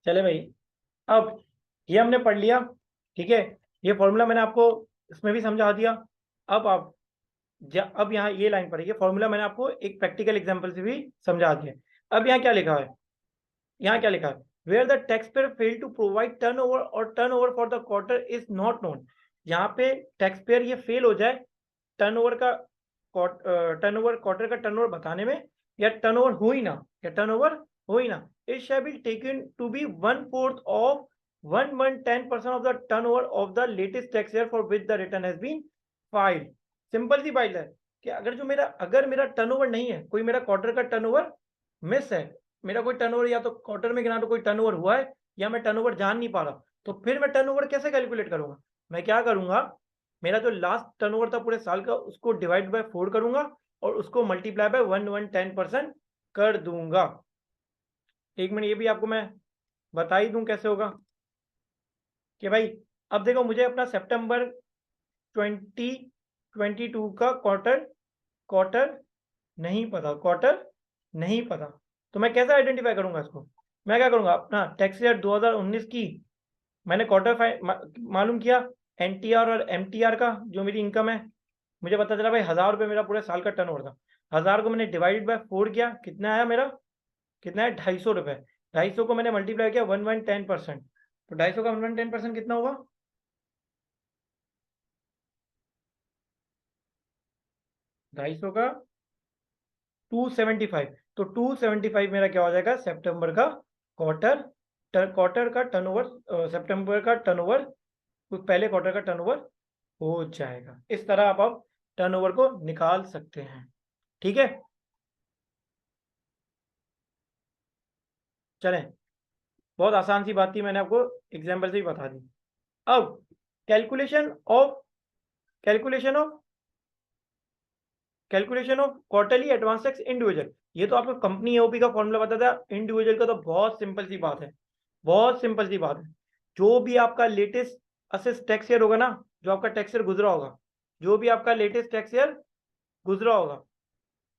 चले भाई, अब ये हमने पढ़ लिया। ठीक है, ये फॉर्मूला मैंने आपको इसमें भी समझा दिया। अब आप अब यहाँ ये लाइन पढ़िए, फॉर्मूला मैंने आपको एक प्रैक्टिकल एग्जांपल से भी समझा दिया। अब यहाँ क्या लिखा है, यहाँ क्या लिखा है, where the tax payer fail to provide turnover और turnover for the quarter is not known. यहाँ पे टैक्स पेयर ये फेल हो जाए टर्नओवर का, टर्नओवर क्वार्टर का टर्नओवर बताने में, या टर्नओवर हो ही ना, या टर्नओवर हो ही ना, it shall be taken to be 1/4 of 1/10% of the turnover of the latest tax year for which the return has been filed. Simple सी बात है कि अगर मेरा टर्नओवर नहीं है, कोई मेरा क्वार्टर का टर्नओवर मिस है, मेरा कोई टर्नओवर या तो क्वार्टर में गिना तो कोई टर्नओवर हुआ है, या मैं टर्नओवर जान नहीं पा रहा, तो फिर मैं टर्नओवर कैसे कैलकुलेट करूंगा? मैं क्या करूंगा, मेरा जो लास्ट टर्नओवर था पूरे साल का उसको डिवाइड बाय 4 करूंगा और उसको मल्टीप्लाई बाय 1/10% कर दूंगा। एक मिनट, ये भी आपको मैं बता ही दूं कैसे होगा कि भाई, अब देखो मुझे अपना सितंबर 2022 का क्वार्टर क्वार्टर नहीं पता, क्वार्टर नहीं पता, तो मैं कैसे आइडेंटिफाई करूंगा इसको? मैं क्या करूंगा, अपना टैक्स ईयर 2019 की मैंने क्वार्टर मालूम किया, एनटीआर और एमटीआर का जो मेरी इनकम है, मुझे पता चला भाई 1000 रुपये मेरा पूरे साल का टर्नओवर था। 1000 को मैंने डिवाइडेड बाय 4 किया, कितना आया मेरा, कितना है, 250 रुपये। 250 को मैंने मल्टीप्लाई किया 1/10%, तो 250 का 1/10% कितना होगा, 250 का 275, तो 275 मेरा क्या हो जाएगा, सितंबर का क्वार्टर क्वार्टर का टर्नओवर, सितंबर का टर्नओवर, पहले क्वार्टर का टर्नओवर हो जाएगा। इस तरह आप अब टर्नओवर को निकाल सकते हैं। ठीक है, चलें, बहुत आसान सी बात थी, मैंने आपको एग्जाम्पल से ही बता दी। अब calculation of calculation of calculation of quarterly advance tax individual, ये तो आपको कंपनी एओपी का फॉर्मूला बताता है। इंडिविजुअल का तो बहुत सिंपल सी बात है, बहुत सिंपल सी बात है। जो भी आपका लेटेस्ट असेस टैक्स ईयर होगा ना, जो आपका टैक्स ईयर गुजरा होगा, जो भी आपका लेटेस्ट टैक्स ईयर गुजरा होगा,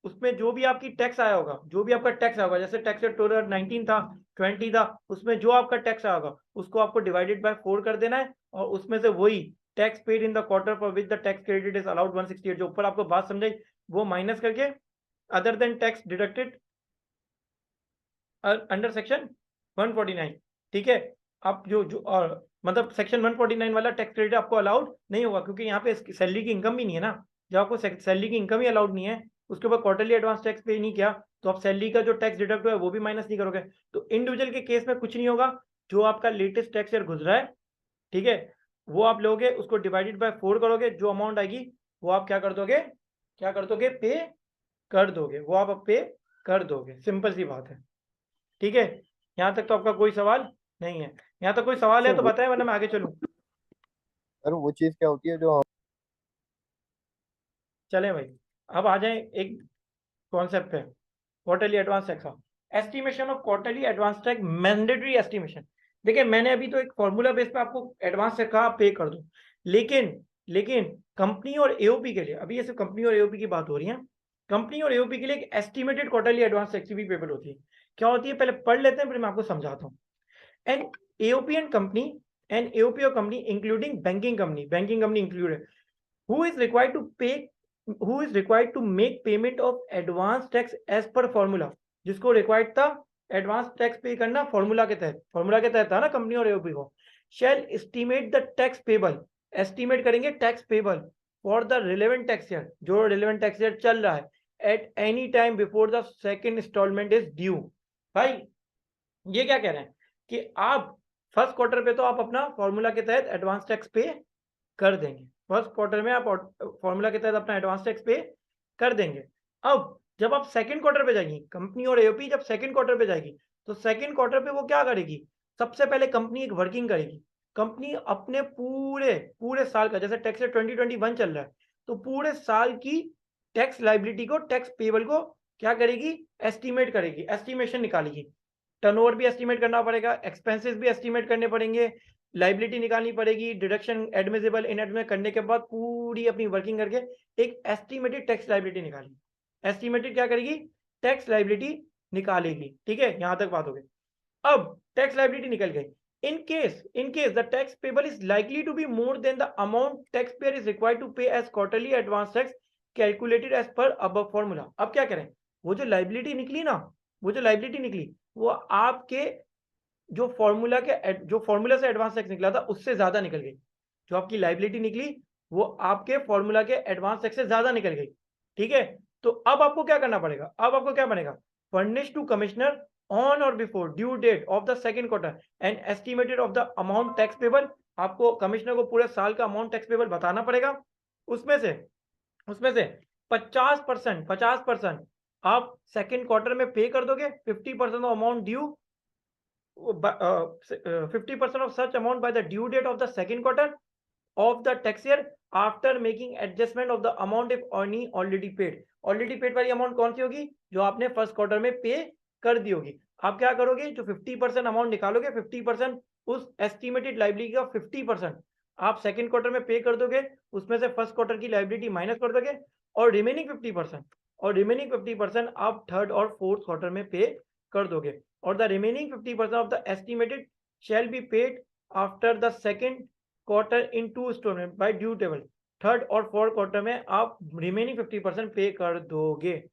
उसमें जो भी आपकी टैक्स आया होगा, जो भी आपका टैक्स आया होगा, जैसे टैक्स ईयर 2019 था, 20 था, उसमें जो आपका टैक्स आया होगा उसको आपको डिवाइडेड बाय 4 कर देना है, और उसमें से वही tax paid in the quarter for which the tax credit is allowed 168, जो ऊपर आपको बात समझाई, वो माइनस करके other than tax deducted under section 149। ठीक है, आप जो जो और मतलब सेक्शन 149 वाला टैक्स क्रेडिट आपको अलाउड नहीं होगा, क्योंकि यहाँ पे सैलरी की इनकम भी नहीं है ना। जब आपको सैलरी की इनकम ही अलाउड नहीं है, उसके ऊपर क्वार्टरली एडवांस टैक्स पे नहीं किया, तो आप सैलरी का जो टैक्स डिडक्ट हुआ है वो भी माइनस नहीं करोगे। तो इंडिविजुअल के केस में कुछ नहीं होगा, जो आपका लेटेस्ट टैक्स ईयर गुजरा है, ठीक है, वो आप लोगे, उसको डिवाइडेड बाय 4 करोगे, जो अमाउंट आएगी वो आप क्या कर दोगे, पे कर दोगे, वो आप पे कर दोगे। सिंपल सी बात है। ठीक है, यहाँ तक तो आपका कोई सवाल नहीं है? यहाँ तक कोई सवाल है सर तो वो बताएं, वरना मैं आगे चलूँ। सर वो चीज़ क्या होती है जो चलें भाई, अब आ जाए एक कॉन्सेप्ट पे, क्वार्टरली एडवांस टैक्स का estimation of quarterly advance tax mandatory estimation. देखिए, मैंने अभी तो एक फॉर्मूला बेस पे आपको एडवांस टैक्स कहा पे कर दो, लेकिन लेकिन कंपनी और एओपी के लिए, अभी ये सिर्फ कंपनी और एओपी की बात हो रही है, कंपनी और एओपी के लिए एक एस्टिमेटेड क्वार्टरली एडवांस टैक्स भी पेबल होती है। क्या होती है, पहले पढ़ लेते हैं, फिर मैं आपको समझाता हूँ। An AOP company, an AOP or company including banking company included, who is required to pay, who is required to make payment of advance tax as per formula, जिसको रिक्वायर्ड था एडवांस टैक्स पे करना formula के तहत था ना company और AOP को, shall estimate the tax payable, estimate करेंगे tax payable for the relevant tax year, जो रिलेवेंट टैक्स ईयर चल रहा है, at any time before the second instalment is due. भाई, ये क्या कह रहे हैं कि आप फर्स्ट क्वार्टर पे तो आप अपना फॉर्मूला के तहत एडवांस टैक्स पे कर देंगे, फर्स्ट क्वार्टर में आप फॉर्मूला के तहत अपना एडवांस टैक्स पे कर देंगे। अब जब आप सेकंड क्वार्टर पे जाएगी, कंपनी और एओपी जब सेकंड क्वार्टर पे जाएगी, तो सेकंड क्वार्टर पे वो क्या करेगी, सबसे पहले कंपनी एक वर्किंग करेगी। कंपनी अपने पूरे पूरे साल का, जैसे टैक्स 2021 चल रहा है, तो पूरे साल की टैक्स लाइबिलिटी को, टैक्स पेबल को क्या करेगी, एस्टिमेट करेगी, एस्टिमेशन निकालेगी। टर्नओवर भी एस्टिमेट करना पड़ेगा, एक्सपेंसेस भी एस्टिमेट करने पड़ेंगे, लाइबिलिटी निकालनी पड़ेगी, डिडक्शन एडमिसिबल इनएडमिसिबल करने के बाद पूरी अपनी वर्किंग करके एक एस्टिमेटेड टैक्स लाइबिलिटी निकालेगी। एस्टिमेटेड क्या करेगी, टैक्स लाइबिलिटी निकालेगी। ठीक है, यहां तक बात हो गई। अब टैक्स लाइबिलिटी निकल गई। in case the tax payable is likely to be more than the amount taxpayer is required to pay as quarterly advance tax calculated as per above formula। अब क्या करें, वो जो लाइबिलिटी निकली ना, वो जो लाइबिलिटी निकली वो आपके जो फॉर्मूला से एडवांस टैक्स निकला था उससे ज्यादा निकल गई। जो आपकी लाइबिलिटी निकली वो आपके फॉर्मूला के एडवांस टैक्स से ज्यादा निकल गई। ठीक है, तो अब आपको क्या करना पड़ेगा, अब आपको क्या बनेगा, फर्निश टू कमिश्नर ऑन और before due date of the second quarter and estimated of the amount tax payable. आपको कमिश्नर को पूरे साल का अमाउंट टैक्स पेबल बताना पड़ेगा। उसमें से 50% आप सेकंड क्वार्टर में पे कर दोगे, 50% amount due 50% of such amount by the due date of the second quarter of the tax year after making adjustment of the amount if any already paid। already paid वाली amount कौन सी होगी, जो आपने first quarter में पे कर दी होगी। आप क्या करोगे, जो 50% अमाउंट निकालोगे, 50% उस एस्टिमेटेड लाइबिलिटी का 50% आप सेकंड क्वार्टर में पे कर दोगे, उसमें से फर्स्ट क्वार्टर की लाइबिलिटी माइनस कर दोगे, और रिमेनिंग 50% आप थर्ड और फोर्थ क्वार्टर में पे कर दोगे। और the remaining 50% of the estimated shall be paid after the second quarter in 2 installment by due table. Third और फोर्थ क्वार्टर में आप रिमेनिंग 50% पे कर दोगे।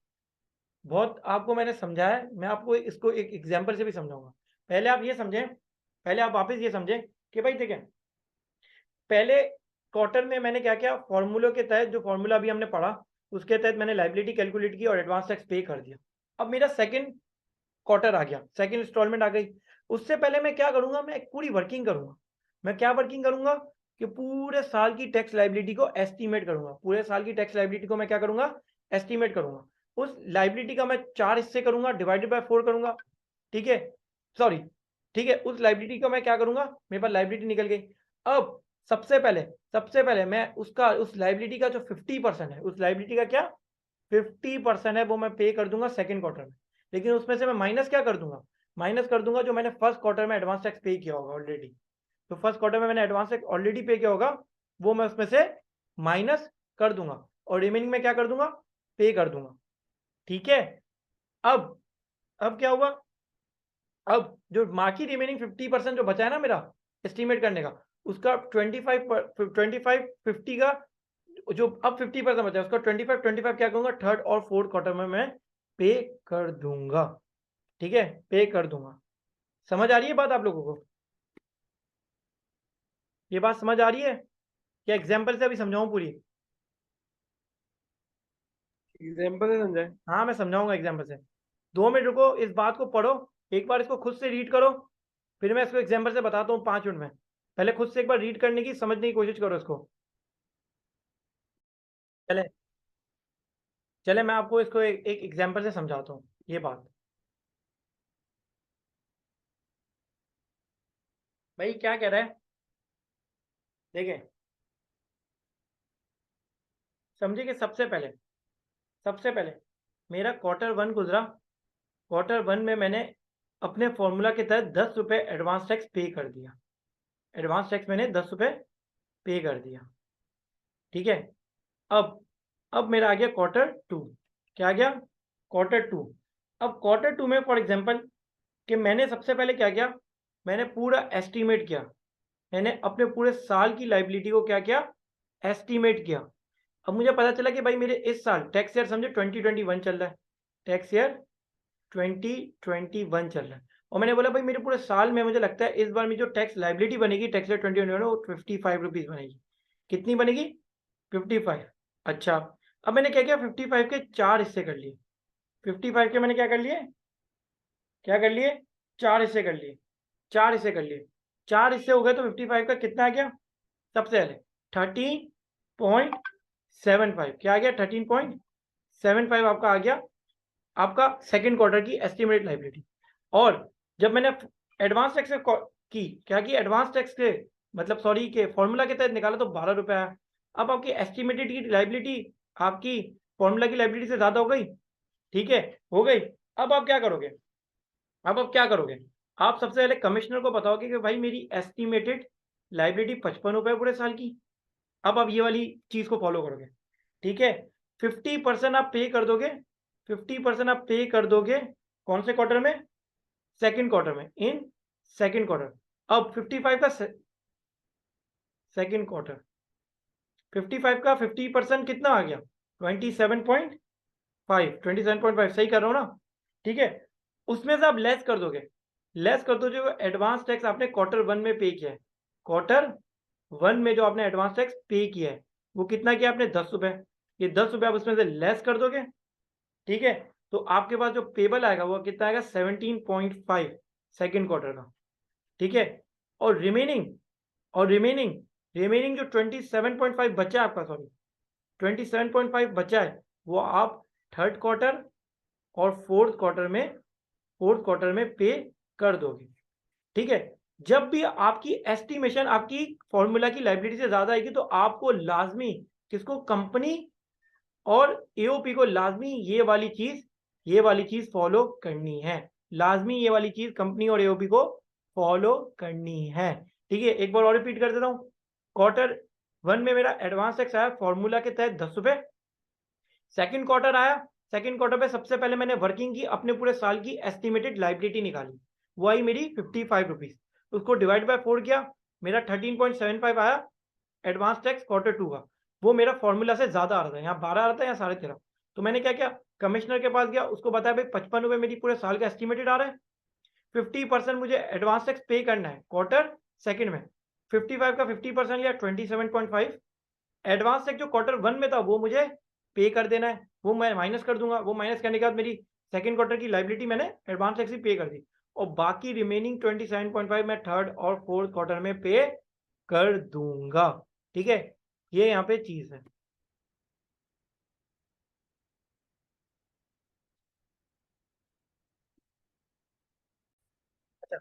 बहुत आपको मैंने समझाया है, मैं आपको इसको एक एग्जांपल से भी समझाऊंगा। पहले आप ये समझें, पहले आप वापस ये समझें कि भाई देखें, पहले क्वार्टर में मैंने क्या किया, फॉर्मूलों के तहत जो फॉर्मूला अभी हमने पढ़ा उसके तहत मैंने लाइबिलिटी कैलकुलेट की और एडवांस टैक्स पे कर दिया। अब मेरा सेकंड क्वार्टर आ गया, सेकंड इंस्टॉलमेंट आ गई। उससे पहले मैं क्या करूंगा, मैं एक पूरी वर्किंग करूंगा। मैं क्या वर्किंग करूंगा कि पूरे साल की टैक्स लाइबिलिटी को एस्टीमेट करूंगा। पूरे साल की टैक्स लाइबिलिटी को मैं क्या करूंगा, एस्टीमेट करूंगा। उस लाइबिलिटी का मैं 4 हिस्से करूंगा, डिवाइडेड बाय 4 करूंगा। ठीक है, सॉरी, ठीक है, उस लाइबिलिटी का मैं क्या करूंगा, मेरे पास लाइबिलिटी निकल गई। अब सबसे पहले मैं उस लाइबिलिटी का जो 50% है, उस लाइबिलिटी का क्या 50% है, वो मैं पे कर दूंगा सेकंड क्वार्टर में। लेकिन उसमें से मैं माइनस क्या कर दूंगा, माइनस कर दूंगा जो मैंने फर्स्ट क्वार्टर में एडवांस टैक्स पे किया होगा ऑलरेडी। तो फर्स्ट क्वार्टर में मैंने एडवांस टैक्स ऑलरेडी पे किया होगा, वो मैं उसमें से माइनस कर दूंगा और रिमेनिंग में क्या कर दूंगा, पे कर दूंगा। ठीक है, अब क्या हुआ, अब जो बाकी रिमेनिंग 50% जो बचा है ना मेरा एस्टिमेट करने का, उसका 25 50 का जो अब 50% बचा है उसका 25 क्या करूंगा, थर्ड और फोर्थ क्वार्टर में मैं पे कर दूंगा। ठीक है, पे कर दूंगा। समझ आ रही है बात आप लोगों को, ये बात समझ आ रही है क्या, एग्जाम्पल से अभी समझाऊं पूरी? एग्जाम्पल से समझाए। हाँ मैं समझाऊंगा एग्जाम्पल से। 2 मिनट रुको, इस बात को पढ़ो, एक बार इसको खुद से रीड करो, फिर मैं इसको एग्जाम्पल से बताता हूँ 5 मिनट में। पहले खुद से एक बार रीड करने की, समझने की कोशिश करो इसको। चले चले मैं आपको इसको एक एग्जाम्पल से समझाता हूँ ये बात। भाई क्या कह रहा है, देखें, समझिए कि सबसे पहले मेरा क्वार्टर 1 गुजरा। क्वार्टर 1 में मैंने अपने फॉर्मूला के तहत 10 रुपये एडवांस टैक्स पे कर दिया। एडवांस टैक्स मैंने 10 रुपये पे कर दिया। ठीक है, अब मेरा आ गया क्वार्टर 2। क्या आ गया, क्वार्टर 2। अब क्वार्टर 2 में फॉर एग्जांपल कि मैंने सबसे पहले क्या किया, मैंने पूरा एस्टीमेट किया। मैंने अपने पूरे साल की लाइबिलिटी को क्या किया, एस्टीमेट किया। अब मुझे पता चला कि भाई मेरे इस साल टैक्स ईयर समझे 2021 चल रहा है, टैक्स ईयर 2021 चल रहा है, और मैंने बोला भाई मेरे पूरे साल में मुझे लगता है इस बार में जो टैक्स लाइबिलिटी बनेगी टैक्स ईयर 2021 वो 55 रुपीज़ बनेगी। कितनी बनेगी, 55। अच्छा, अब मैंने क्या किया, 55 के 4 हिस्से कर लिए। 55 के मैंने क्या कर लिए, 4 हिस्से कर लिए। 4 हिस्से कर लिए, 4 हिस्से हो गए तो 55 का कितना आ गया, सबसे पहले 13.75। क्या आ गया, 13.75 आपका आ गया, आपका सेकंड क्वार्टर की एस्टिमेटेड लाइबिलिटी। और जब मैंने एडवांस टैक्स की क्या की, एडवांस टैक्स के मतलब सॉरी के फॉर्मूला के तहत निकाला तो 12 रुपये आया। अब आपकी एस्टिमेटेड की लाइबिलिटी आपकी फॉर्मूला की लाइबिलिटी से ज्यादा हो गई। ठीक है, हो गई। अब आप क्या करोगे, आप सबसे पहले कमिश्नर को बताओगे कि भाई मेरी एस्टिमेटेड लाइबिलिटी 55 रुपये पूरे साल की। अब आप ये वाली चीज को फॉलो करोगे। ठीक है, 50% आप पे कर दोगे, 50% आप पे कर दोगे कौन से क्वार्टर में, सेकंड क्वार्टर में, इन सेकंड क्वार्टर। अब 55 का सेकंड क्वार्टर, 55 का 50% कितना आ गया? 27.5 सही कर रहा हूँ ना? ठीक है, उसमें से आप लेस कर दोगे, लेस कर दो जो एडवांस टैक्स आपने क्वार्टर 1 में पे किया है। क्वार्टर 1 में जो आपने एडवांस टैक्स पे किया है वो कितना किया आपने? 10 रुपए। ये 10 रुपए आप उसमें से लेस कर दोगे, ठीक है, तो आपके पास जो पेबल आएगा वो कितना आएगा? 17.5 सेकंड क्वार्टर का, ठीक है। और रिमेनिंग जो 27.5 बचा है आपका, सॉरी 27.5 बचा है, वो आप थर्ड क्वार्टर और फोर्थ क्वार्टर में पे कर दोगे, ठीक है। जब भी आपकी एस्टिमेशन आपकी फॉर्मूला की लायबिलिटी से ज्यादा आएगी तो आपको लाजमी किसको? कंपनी और एओपी को लाजमी ये वाली चीज फॉलो करनी है। लाजमी ये वाली चीज कंपनी और एओपी को फॉलो करनी है, ठीक है। एक बार और रिपीट कर देता हूं। क्वार्टर 1 में मेरा एडवांस टैक्स आया फॉर्मूला के तहत 10 रुपए। सेकंड क्वार्टर आया, सेकंड क्वार्टर पे सबसे पहले मैंने वर्किंग की, अपने पूरे साल की एस्टिमेटेड लायबिलिटी निकाली, वो आई मेरी 55 रुपीज। उसको डिवाइड बाय 4 किया, मेरा 13.75 आया एडवांस टैक्स क्वार्टर 2 का। वो मेरा फॉर्मूला से ज्यादा आ रहा था, यहाँ 12 आ रहा था, यहाँ 13.5। तो मैंने क्या किया? कमिश्नर के पास गया, उसको बताया भाई 55 रुपए मेरी पूरे साल का एस्टिमेटेड आ रहा है, 50% मुझे एडवांस टैक्स पे करना है क्वार्टर सेकंड में। 55 का 50% लिया 27.5। एडवांस टैक्स जो क्वार्टर 1 में था वो मुझे पे कर देना है, वो मैं माइनस कर दूंगा। वो माइनस करने के बाद मेरी सेकंड क्वार्टर की लायबिलिटी मैंने एडवांस टैक्स ही पे कर दी, और बाकी रिमेनिंग 27.5 मैं थर्ड और फोर्थ क्वार्टर में पे कर दूंगा, ठीक है। ये यहाँ पे चीज है। अच्छा,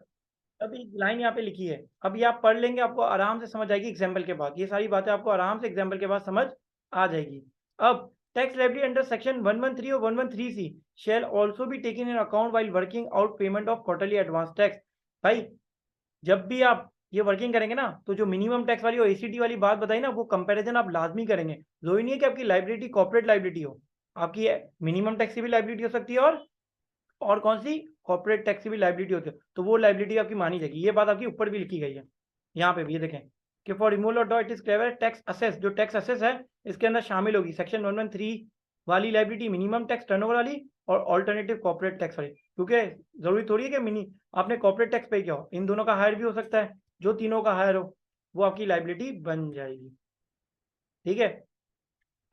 अभी लाइन यहाँ पे लिखी है, अभी आप पढ़ लेंगे, आपको आराम से समझ आएगी एग्जाम्पल के बाद। ये सारी बातें आपको आराम से एग्जाम्पल के बाद समझ आ जाएगी। अब टैक्स लायबिलिटी अंडर सेक्शन 113 और 113C shall also be taken in account while working out payment of quarterly advance tax। भाई जब भी आप ये वर्किंग करेंगे ना, तो जो मिनिमम टैक्स वाली और एसीटी वाली बात बताई ना, वो कंपैरिजन आप लाजमी करेंगे। जरूरी नहीं है कि आपकी लायबिलिटी कॉर्पोरेट लायबिलिटी हो, आपकी मिनिमम टैक्स की भी लायबिलिटी हो सकती है, और कौन सी? कॉर्पोरेट टैक्स की भी लायबिलिटी होती है, तो वो लायबिलिटी आपकी मानी जाएगी। ये बात आपकी ऊपर भी लिखी गई है, यहाँ पे भी ये देखें कि for removal of it is clever tax assess, जो टैक्स असेस है इसके अंदर शामिल होगी सेक्शन 113 वाली लायबिलिटी, मिनिमम टैक्स टर्नओवर वाली और ऑल्टरनेटिव कॉर्पोरेट टैक्स वाली। क्योंकि जरूरी थोड़ी है कि आपने कॉर्पोरेट टैक्स पे किया हो, इन दोनों का हायर भी हो सकता है, जो तीनों का हायर हो वो आपकी लायबिलिटी बन जाएगी, ठीक है।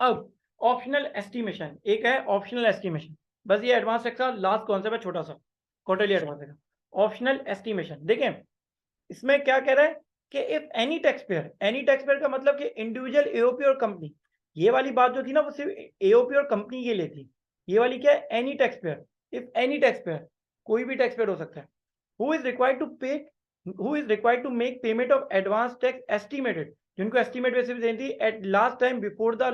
अब ऑप्शनल एस्टिमेशन, एक है ऑप्शनल एस्टिमेशन, बस ये एडवांस टैक्स का लास्ट कॉन्सेप्ट है, छोटा सा quarterly advance tax. Optional estimation देखें, इसमें क्या कह रहा है कि इफ एनी टैक्स पेयर का मतलब कि इंडिविजुअल एओपी और कंपनी, ये वाली बात जो थी ना वो सिर्फ एओपी और कंपनी के लिए थी, ये वाली क्या है? Any tax payer. If any tax payer, कोई भी टैक्स पेयर हो सकता है, who is required to make payment of advance tax estimated, जिनको एस्टिमेट बेसिस देनी थी at last time before the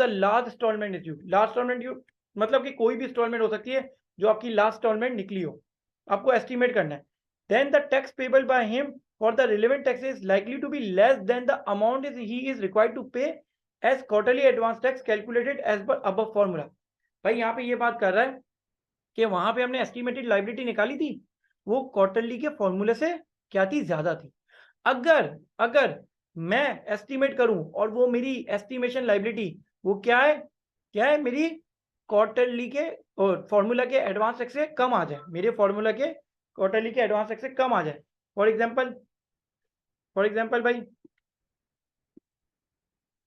last installment is due. Last installment due मतलब कि कोई भी इंस्टॉलमेंट हो सकती है जो आपकी लास्ट इंस्टॉलमेंट निकली हो, आपको एस्टिमेट करना है। then the tax payable by him for the relevant tax is likely to be less than the amount he is required to pay as quarterly advance tax calculated as per above formula। भाई यहाँ पे ये बात कर रहा है कि वहां पे हमने एस्टिमेटेड लायबिलिटी निकाली थी, वो क्वार्टरली के फॉर्मूले से क्या थी? ज्यादा थी। अगर मैं एस्टिमेट करूं और वो मेरी एस्टिमेशन लायबिलिटी वो क्या है मेरी क्वार्टरली के फॉर्मूला के एडवांस टैक्स से कम आ जाए, मेरे फॉर्मूला के क्वार्टरली के एडवांस टैक्स से कम आ जाए। फॉर एग्जांपल भाई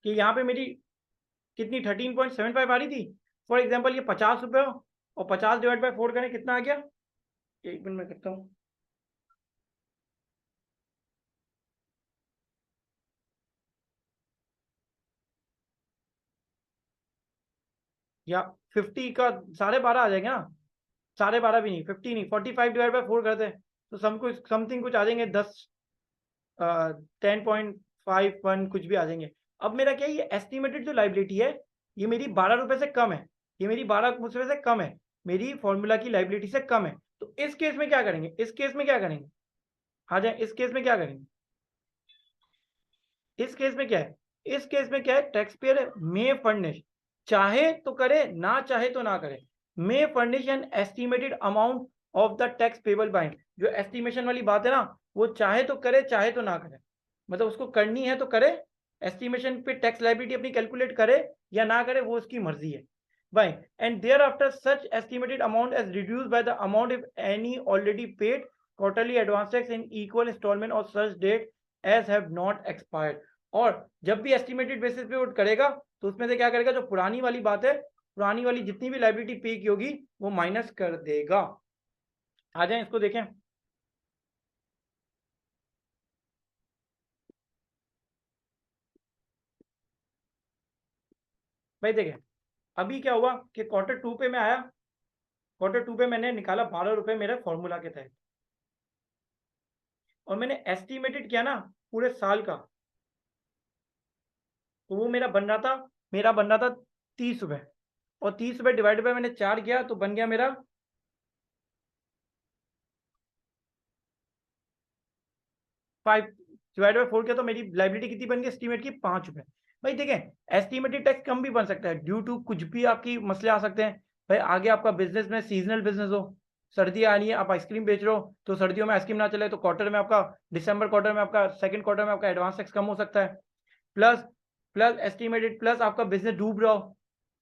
कि यहाँ पे मेरी कितनी 13.75 आ रही थी, फॉर एग्जांपल ये 50 रुपये हो, और 50 डिवाइड बाय 4 करें कितना आ गया? एक मिनट में करता हूँ, या 50 का 12.5 आ जाएगा ना? 12.5 भी नहीं, 50 नहीं, 45 डिवाइड बाय 4 करते हैं तो समथिंग कुछ आ जाएंगे 10.51 कुछ भी आ जाएंगे। अब मेरा क्या है, ये एस्टिमेटेड जो लायबिलिटी है ये मेरी 12 रुपए से कम है, ये मेरी 12 रुपए से कम है, मेरी फॉर्मूला की लायबिलिटी से कम है। तो इस केस में क्या करेंगे? आ जाए, इस केस में क्या करेंगे? इस केस में क्या है? टैक्स पेयर मे फर्निश, चाहे तो करे, ना चाहे तो ना करे, मे furnish an estimated amount of the tax payable by him. जो एस्टिमेशन वाली बात है ना, वो चाहे तो करे चाहे तो ना करे, मतलब उसको करनी है तो करे, एस्टिमेशन पे टैक्स लायबिलिटी अपनी कैलकुलेट करे या ना करे, वो उसकी मर्जी है भाई। And thereafter such estimated amount as reduce by the amount if any already paid quarterly advance tax in equal instalment और such date as have not expired. और जब भी एस्टिमेटेड बेसिस पे वो करेगा तो उसमें से क्या करेगा, जो पुरानी वाली बात है, पुरानी वाली जितनी भी लायबिलिटी पे की होगी वो माइनस कर देगा। आ जाए इसको देखें। भाई देखें, अभी क्या हुआ कि क्वार्टर टू पे मैं आया, क्वार्टर टू पे मैंने निकाला 12 रुपए मेरे फॉर्मूला के तहत, और मैंने एस्टिमेटेड किया ना पूरे साल का, तो वो मेरा बन रहा था 30 रुपए, और 30 रुपए डिवाइड बाय मैंने 4 किया तो बन गया मेरा 5, डिवाइड बाय 4 किया तो मेरी लाइबिलिटी कितनी बन गई एस्टिमेट की 5 रुपए। भाई देखें, एस्टिमेटेड टैक्स कम भी बन सकता है ड्यू टू कुछ भी आपकी मसले आ सकते हैं। भाई आगे आपका बिजनेस में सीजनल बिजनेस हो, सर्दी आ रही है, आप आइसक्रीम बेच रहे हो, तो सर्दियों में आइसक्रीम ना चले तो क्वार्टर में आपका, दिसंबर क्वार्टर में आपका, सेकंड क्वार्टर में आपका एडवांस टैक्स कम हो सकता है। प्लस प्लस एस्टिमेटेड प्लस आपका बिजनेस डूब रहा हो,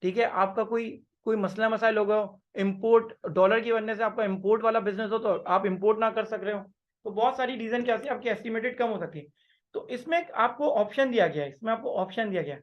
ठीक है, आपका कोई कोई मसला मसाइल हो गया हो, इम्पोर्ट डॉलर की वजह से आपका इम्पोर्ट वाला बिजनेस हो तो आप इम्पोर्ट ना कर सक रहे हो, तो बहुत सारी रीजन क्या है आपकी एस्टिमेटेड कम हो सकती है। तो इसमें आपको ऑप्शन दिया गया है, इसमें आपको ऑप्शन दिया गया है,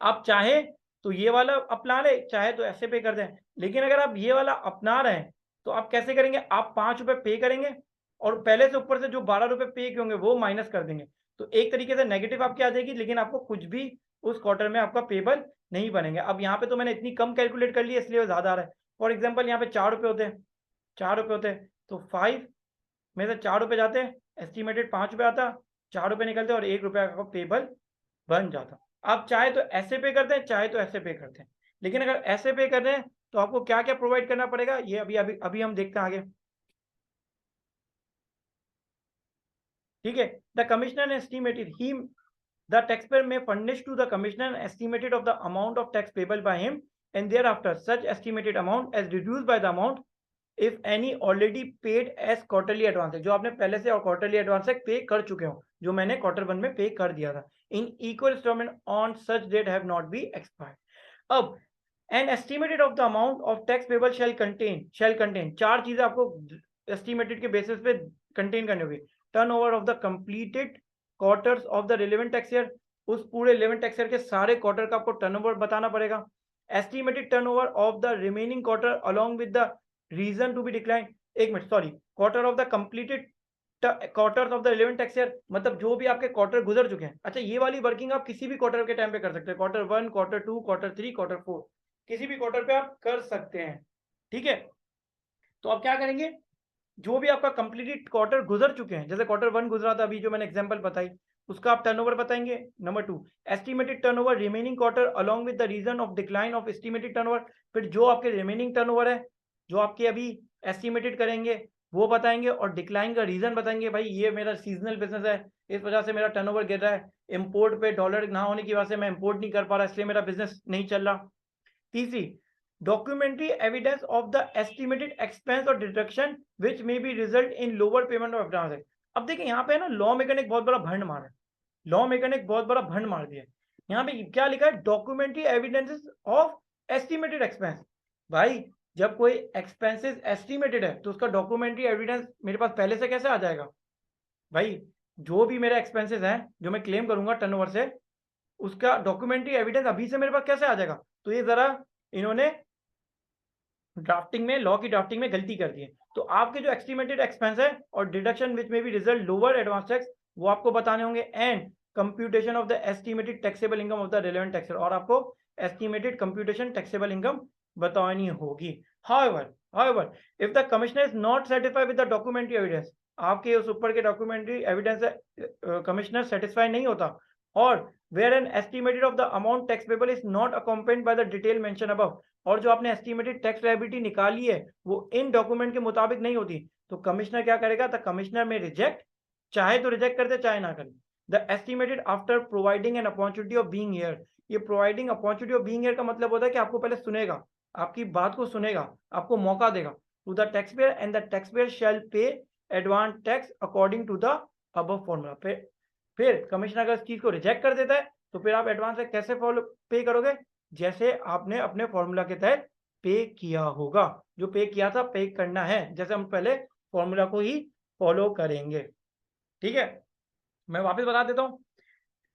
आप चाहे तो ये वाला अपना ले, चाहे तो ऐसे पे कर दें। लेकिन अगर आप ये वाला अपना रहे हैं तो आप कैसे करेंगे, आप 5 रुपए पे करेंगे और पहले से ऊपर से जो 12 रुपए पे के होंगे वो माइनस कर देंगे, तो एक तरीके से नेगेटिव आपकी आ जाएगी, लेकिन आपको कुछ भी उस क्वार्टर में आपका पेबल नहीं बनेंगे। अब यहाँ पे तो मैंने इतनी कम कैलकुलेट कर ली है इसलिए ज्यादा आ रहा है। फॉर एग्जाम्पल यहाँ पे 4 रुपए होते हैं, 4 रुपए होते हैं तो 5 में से 4 रुपए जाते हैं, एस्टिमेटेड 5 रुपए आता, 4 रुपए निकलते और 1 रुपया का पेबल बन जाता। आप चाहे तो ऐसे पे कर दें, चाहे तो ऐसे पे कर दें, लेकिन अगर ऐसे पे कर दें तो आपको क्या क्या प्रोवाइड करना पड़ेगा ये अभी अभी अभी हम देखते हैं आगे, ठीक है। The commissioner estimated he the taxpayer may furnish to the commissioner estimated of the amount of tax payable by him and thereafter such estimated amount as reduce by the amount if any already paid as quarterly advance, जो आपने पहले से और quarterly advance पे कर चुके हो, जो मैंने क्वार्टर 1 में पे कर दिया था, in equal instalment on such date have not be expired. अब an estimated of the amount of tax payable shall contain चार चीजें आपको एस्टिमेटेड के बेसिस पे कंटेन करनी होगी। Turnover of the completed quarters of the relevant tax year, उस पूरे 11 टैक्स ईयर के सारे क्वार्टर का आपको टर्नओवर बताना पड़ेगा। Estimated turnover of the remaining quarter along with the reason to be decline, एक minute sorry, quarter of the completed quarters of the 11 tax year, मतलब जो भी आपके क्वार्टर गुजर चुके हैं। अच्छा, ये वाली वर्किंग आप किसी भी क्वार्टर के टाइम पे कर सकते हैं, क्वार्टर 1, क्वार्टर 2, क्वार्टर 3, क्वार्टर 4, किसी भी क्वार्टर पे आप कर सकते हैं, ठीक है। तो आप क्या करेंगे, जो भी आपका कंप्लीटेड क्वार्टर गुजर चुके हैं, जैसे क्वार्टर 1 गुजरा था अभी जो मैंने एग्जांपल बताई, उसका आप टर्नओवर बताएंगे। Number 2, estimated turnover remaining quarter along with the reason of decline of estimated turnover, फिर जो आपके रिमेनिंग टर्नओवर है जो आपके अभी एस्टिमेटेड करेंगे वो बताएंगे और डिक्लाइन का रीजन बताएंगे। भाई ये मेरा सीजनल बिजनेस है, इस वजह से मेरा टर्नओवर गिर रहा है, इंपोर्ट पे डॉलर ना होने की वजह से मैं इंपोर्ट नहीं कर पा रहा, इसलिए मेरा बिजनेस नहीं चल रहा। तीसरी, documentary evidence of the estimated expense और deduction which may be result in lower payment of advance. अब देखिए यहाँ पे ना लॉ मेकर ने एक बहुत बड़ा भंड मारा है, लॉ मेकर ने एक बहुत बड़ा भंड मार दिया है। यहाँ पे क्या लिखा है, documentary evidences of estimated expense. भाई जब कोई एक्सपेंसेस एस्टिमेटेड है तो उसका डॉक्यूमेंट्री एविडेंस मेरे पास पहले से कैसे आ जाएगा। भाई जो भी मेरे एक्सपेंसेस हैं जो मैं क्लेम करूंगा टर्नओवर से, उसका डॉक्यूमेंट्री एविडेंस अभी से मेरे पास कैसे आ जाएगा। तो ये जरा इन्होंने ड्राफ्टिंग में, लॉ की ड्राफ्टिंग में गलती कर दी है। तो आपके जो एस्टिमेटेड एक्सपेंस है और डिडक्शन विच में भी रिजल्ट लोअर एडवांस टैक्स, वो आपको बताने होंगे। And computation of the estimated taxable income of the relevant tax, और आपको एस्टिमेटेड कंप्यूटेशन टैक्सेबल इनकम बतानी होगी। However, if the commissioner is not satisfied with the documentary evidence, आपके उस ऊपर के डॉक्यूमेंट्री एविडेंस से कमिश्नर सेटिस्फाई नहीं होता, और where an estimated of the amount tax payable is not accompanied by the detail mentioned above, और जो आपने एस्टिमेटेड टैक्स लायबिलिटी निकाली है वो इन डॉक्यूमेंट के मुताबिक नहीं होती, तो कमिश्नर क्या करेगा, द कमिश्नर में रिजेक्ट, चाहे तो रिजेक्ट कर दे चाहे ना करे the estimated after providing an opportunity of being here. ये providing opportunity of being here का मतलब होता है कि आपको पहले सुनेगा, आपकी बात को सुनेगा, आपको मौका देगा, to the taxpayer and the taxpayer shall pay advance tax according to the above formula। फिर कमिश्नर अगर इस चीज को रिजेक्ट कर देता है तो फिर आप एडवांस टैक्स कैसे पे करोगे, जैसे आपने अपने फॉर्मूला के तहत पे किया होगा, जो पे किया था पे करना है, जैसे हम पहले फॉर्मूला को ही फॉलो करेंगे। ठीक है, मैं वापस बता देता हूँ,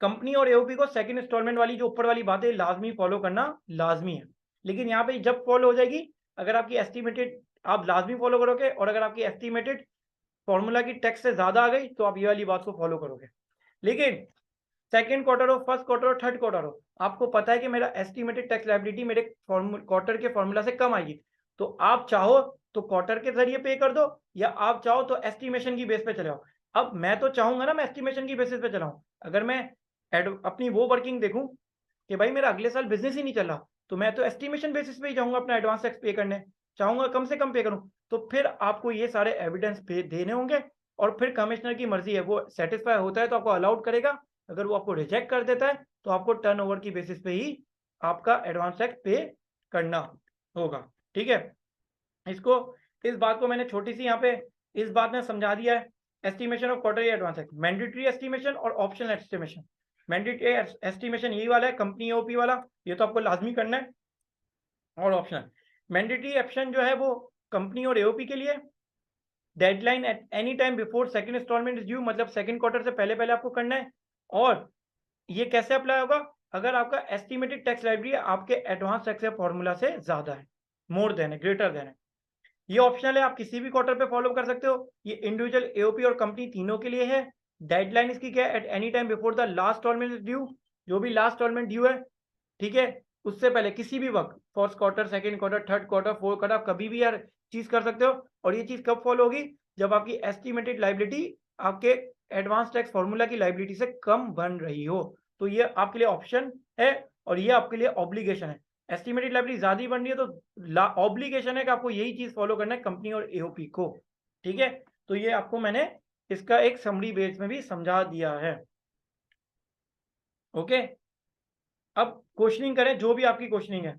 कंपनी और एओपी को सेकंड इंस्टॉलमेंट वाली जो ऊपर वाली बातें लाजमी फॉलो करना लाजमी है, लेकिन यहाँ पे जब फॉलो हो जाएगी अगर आपकी एस्टिमेटेड, आप लाजमी फॉलो करोगे, और अगर आपकी एस्टिमेटेड फॉर्मूला की टैक्स से ज्यादा आ गई तो आप ये वाली बात को फॉलो करोगे। लेकिन सेकंड क्वार्टर हो, फर्स्ट क्वार्टर हो, थर्ड क्वार्टर हो, आपको पता है कि मेरा एस्टिमेटेड टैक्स लायबिलिटी मेरे क्वार्टर के फॉर्मूला से कम आएगी, तो आप चाहो तो क्वार्टर के जरिए पे कर दो, या आप चाहो तो एस्टिमेशन की बेस पे चले आओ। अब मैं तो चाहूंगा ना मैं एस्टिमेशन की बेसिस पे चलाऊं, अगर मैं अपनी वो वर्किंग देखूं कि भाई मेरा अगले साल बिजनेस ही नहीं चल रहा, तो मैं तो एस्टिमेशन बेसिस पे ही जाऊंगा अपना एडवांस टैक्स पे करने, चाहूंगा कम से कम पे करूं, तो फिर आपको ये सारे एविडेंस पे देने होंगे, और फिर कमिश्नर की मर्जी है, वो सेटिस्फाई होता है तो आपको अलाउड करेगा, अगर वो आपको रिजेक्ट कर देता है तो आपको टर्नओवर की बेसिस पे ही आपका एडवांस टैक्स पे करना होगा। ठीक है, इसको, इस बात को मैंने छोटी सी यहाँ पे इस बात में समझा दिया है। Estimation of quarterly advance tax, mandatory estimation और ऑप्शनल एस्टिमेशन। मैंडेटरी एस्टिमेशन यही वाला है कंपनी ओपी वाला, ये तो आपको लाजमी करना है, और ऑप्शनल मैंडेटरी ऑप्शन जो है वो कंपनी और एओपी के लिए, deadline at any time before second installment is due, मतलब सेकंड क्वार्टर से पहले पहले आपको करना है, और ये कैसे अप्लाई होगा, अगर आपका एस्टिमेटेड टैक्स लायबिलिटी आपके एडवांस टैक्स फॉर्मूला से ज्यादा है, मोर देन है, ग्रेटर देन है। ये ऑप्शनल है, आप किसी भी क्वार्टर पे फॉलो कर सकते हो, ये इंडिविजुअल एओपी और कंपनी तीनों के लिए है। डेडलाइन इसकी क्या है, at any time before the last installment is due, जो भी लास्ट इंस्टॉलमेंट ड्यू है, ठीक है, उससे पहले किसी भी वक्त, first quarter, second quarter, third quarter, fourth quarter, आप कभी भी यार चीज कर सकते हो। और ये चीज कब फॉलो होगी, जब आपकी एस्टिमेटेड लायबिलिटी आपके एडवांस टैक्स फॉर्मूला की लायबिलिटी से कम बन रही हो, तो ये आपके लिए ऑप्शन है और ये आपके लिए ऑब्लिगेशन है। एस्टिमेटेड लायबिलिटी ज्यादा बन रही है तो ऑब्लिगेशन है कि आपको यही चीज फॉलो करना है कंपनी और एओपी को। ठीक है, तो ये आपको मैंने इसका एक समरी बेस में भी समझा दिया है। ओके, अब क्वेश्चनिंग करें, जो भी आपकी क्वेश्चनिंग है।